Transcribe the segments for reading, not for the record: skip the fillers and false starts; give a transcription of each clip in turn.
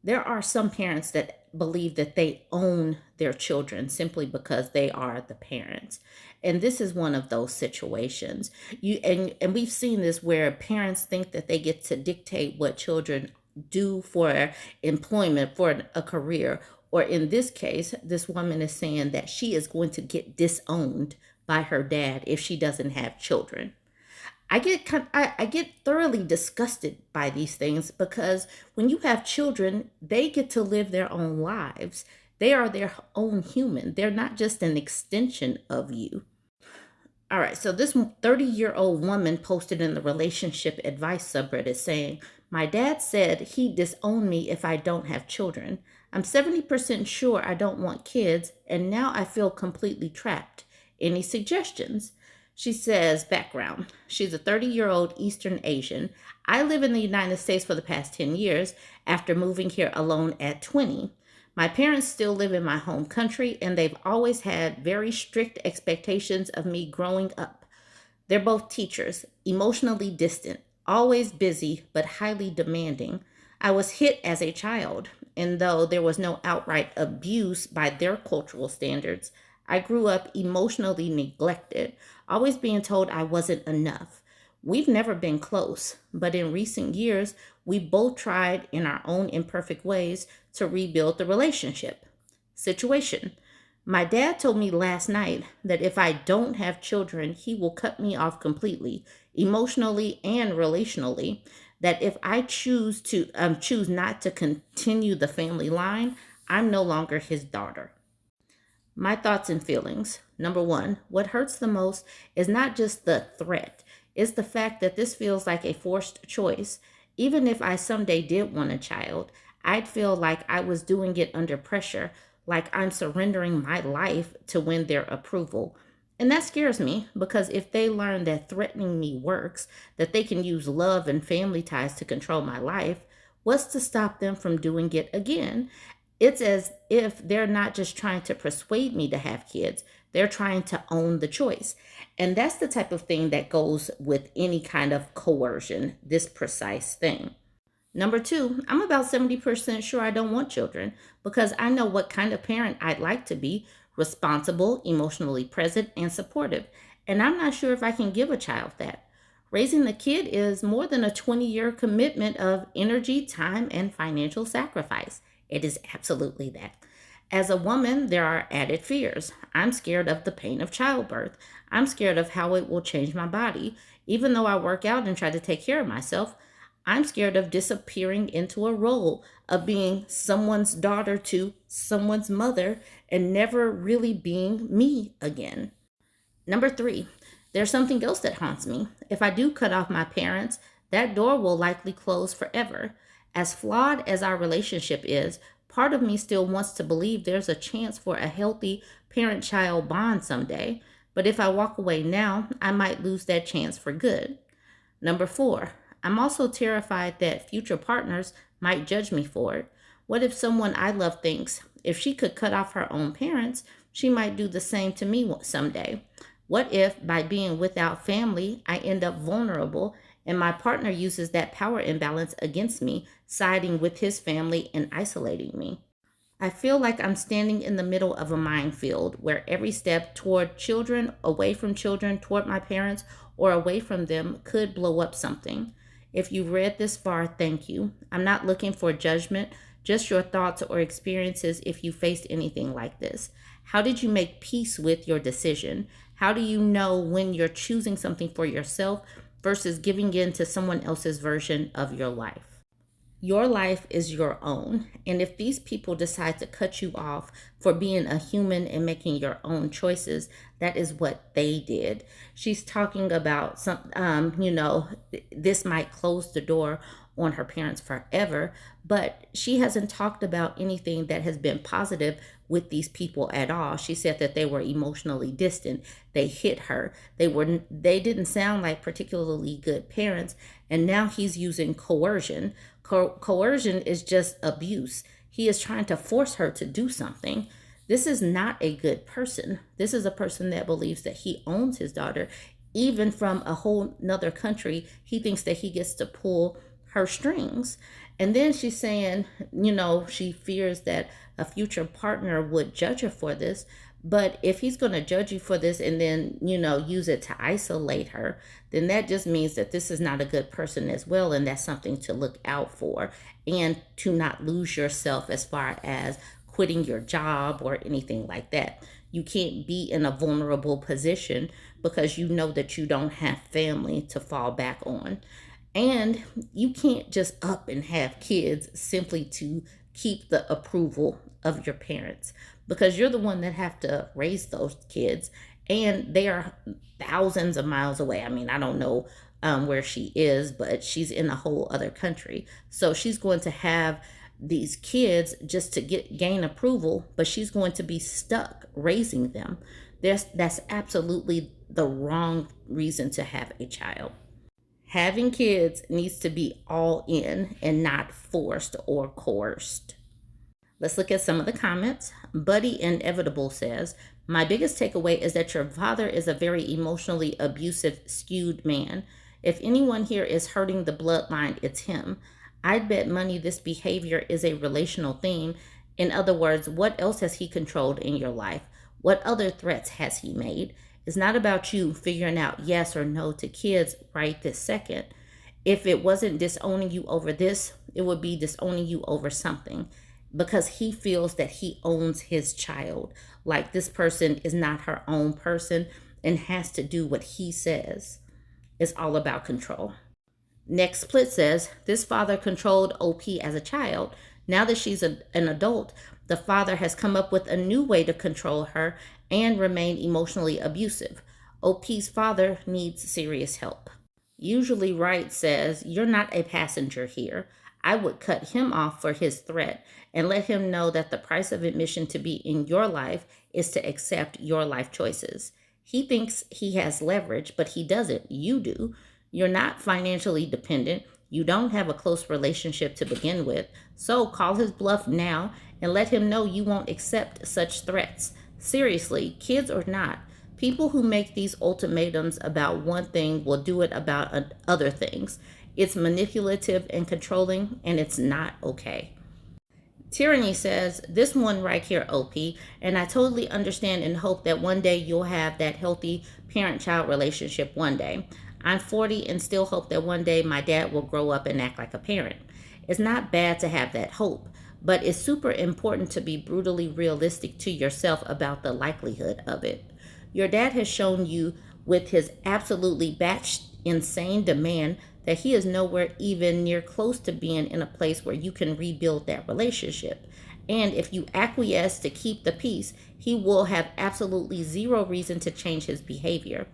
There are some parents that believe that they own their children simply because they are the parents. And this is one of those situations. And we've seen this where parents think that they get to dictate what children do for employment, for a career. Or in this case, this woman is saying that she is going to get disowned by her dad if she doesn't have children. I get thoroughly disgusted by these things because when you have children, they get to live their own lives. They are their own human. They're not just an extension of you. All right, so this 30-year-old woman posted in the relationship advice subreddit saying, "My dad said he'd disown me if I don't have children. I'm 70% sure I don't want kids, and now I feel completely trapped. Any suggestions?" She says, background. She's a 30-year-old Eastern Asian. I live in the United States for the past 10 years after moving here alone at 20. My parents still live in my home country, and they've always had very strict expectations of me growing up. They're both teachers, emotionally distant, always busy, but highly demanding. I was hit as a child, and though there was no outright abuse by their cultural standards, I grew up emotionally neglected, always being told I wasn't enough. We've never been close, but in recent years, we both tried in our own imperfect ways to rebuild the relationship. Situation. My dad told me last night that if I don't have children, he will cut me off completely, emotionally and relationally. That if I choose not to continue the family line, I'm no longer his daughter. My thoughts and feelings. Number one, what hurts the most is not just the threat, it's the fact that this feels like a forced choice. Even if I someday did want a child, I'd feel like I was doing it under pressure, like I'm surrendering my life to win their approval. And that scares me because if they learn that threatening me works, that they can use love and family ties to control my life, what's to stop them from doing it again? It's as if they're not just trying to persuade me to have kids, they're trying to own the choice. And that's the type of thing that goes with any kind of coercion, this precise thing. Number two, I'm about 70% sure I don't want children because I know what kind of parent I'd like to be: responsible, emotionally present, and supportive. And I'm not sure if I can give a child that. Raising a kid is more than a 20-year commitment of energy, time, and financial sacrifice. It is absolutely that. As a woman, there are added fears. I'm scared of the pain of childbirth. I'm scared of how it will change my body. Even though I work out and try to take care of myself, I'm scared of disappearing into a role of being someone's daughter to someone's mother and never really being me again. Number three, there's something else that haunts me. If I do cut off my parents, that door will likely close forever. As flawed as our relationship is, part of me still wants to believe there's a chance for a healthy parent child bond someday. But if I walk away now, I might lose that chance for good. Number four, I'm also terrified that future partners might judge me for it. What if someone I love thinks if she could cut off her own parents, she might do the same to me someday? What if by being without family, I end up vulnerable and my partner uses that power imbalance against me, siding with his family and isolating me? I feel like I'm standing in the middle of a minefield where every step toward children, away from children, toward my parents, or away from them could blow up something. If you've read this far, thank you. I'm not looking for judgment, just your thoughts or experiences if you faced anything like this. How did you make peace with your decision? How do you know when you're choosing something for yourself versus giving in to someone else's version of your life? Your life is your own. And if these people decide to cut you off for being a human and making your own choices, that is what they did. She's talking about this might close the door on her parents forever, but she hasn't talked about anything that has been positive with these people at all. She said that they were emotionally distant. They hit her. They didn't sound like particularly good parents, and now he's using coercion. Coercion is just abuse. He is trying to force her to do something. This is not a good person. This is a person that believes that he owns his daughter. Even from a whole nother country, he thinks that he gets to pull her strings. And then she's saying, she fears that a future partner would judge her for this. But if he's going to judge you for this and then, use it to isolate her, then that just means that this is not a good person as well. And that's something to look out for and to not lose yourself as far as quitting your job or anything like that. You can't be in a vulnerable position because you know that you don't have family to fall back on. And you can't just up and have kids simply to keep the approval of your parents, because you're the one that have to raise those kids and they are thousands of miles away. I mean, I don't know where she is, but she's in a whole other country. So she's going to have these kids just to gain approval, but she's going to be stuck raising them. That's absolutely the wrong reason to have a child. Having kids needs to be all in and not forced or coerced. Let's look at some of the comments. Buddy Inevitable says, my biggest takeaway is that your father is a very emotionally abusive, skewed man. If anyone here is hurting the bloodline, it's him. I'd bet money this behavior is a relational theme. In other words, what else has he controlled in your life? What other threats has he made? It's not about you figuring out yes or no to kids right this second. If it wasn't disowning you over this, it would be disowning you over something, because he feels that he owns his child. Like this person is not her own person and has to do what he says. It's all about control. Next split says, this father controlled OP as a child. Now that she's an adult, the father has come up with a new way to control her and remain emotionally abusive. OP's father needs serious help. Usually Right says, you're not a passenger here. I would cut him off for his threat and let him know that the price of admission to be in your life is to accept your life choices. He thinks he has leverage, but he doesn't. You do. You're not financially dependent. You don't have a close relationship to begin with. So call his bluff now and let him know you won't accept such threats. Seriously, kids or not, people who make these ultimatums about one thing will do it about other things. It's manipulative and controlling, and it's not okay. Tyranny says, this one right here, OP, and I totally understand and hope that one day you'll have that healthy parent-child relationship one day. I'm 40 and still hope that one day my dad will grow up and act like a parent. It's not bad to have that hope, but it's super important to be brutally realistic to yourself about the likelihood of it. Your dad has shown you with his absolutely batshit insane demand that he is nowhere even near close to being in a place where you can rebuild that relationship. And if you acquiesce to keep the peace, he will have absolutely zero reason to change his behavior.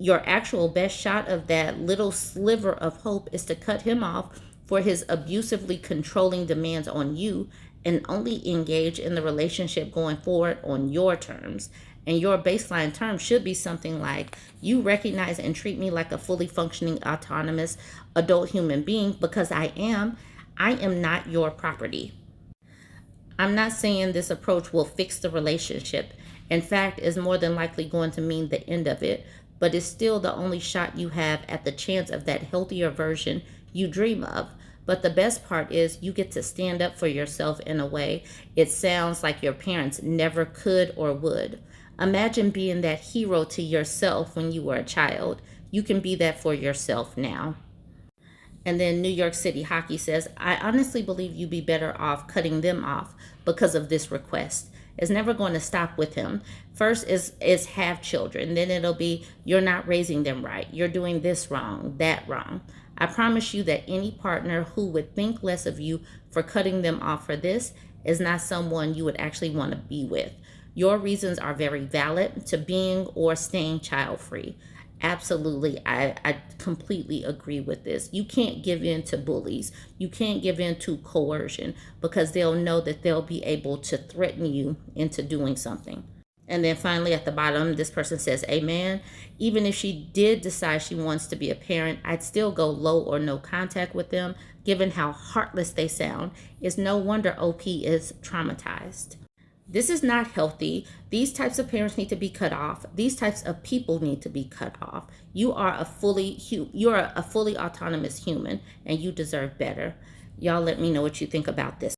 Your actual best shot of that little sliver of hope is to cut him off for his abusively controlling demands on you and only engage in the relationship going forward on your terms. And your baseline term should be something like, you recognize and treat me like a fully functioning, autonomous adult human being because I am not your property. I'm not saying this approach will fix the relationship. In fact, it's more than likely going to mean the end of it, but it's still the only shot you have at the chance of that healthier version you dream of. But the best part is you get to stand up for yourself in a way it sounds like your parents never could or would. Imagine being that hero to yourself when you were a child. You can be that for yourself now. And then New York City Hockey says, I honestly believe you'd be better off cutting them off because of this request. It's never going to stop with him. First is have children. Then it'll be, you're not raising them right. You're doing this wrong, that wrong. I promise you that any partner who would think less of you for cutting them off for this is not someone you would actually want to be with. Your reasons are very valid to being or staying child-free. Absolutely, I completely agree with this. You can't give in to bullies. You can't give in to coercion because they'll know that they'll be able to threaten you into doing something. And then finally at the bottom, this person says, amen. Even if she did decide she wants to be a parent, I'd still go low or no contact with them, given how heartless they sound. It's no wonder OP is traumatized. This is not healthy. These types of parents need to be cut off. These types of people need to be cut off. You're a fully autonomous human, and you deserve better. Y'all let me know what you think about this.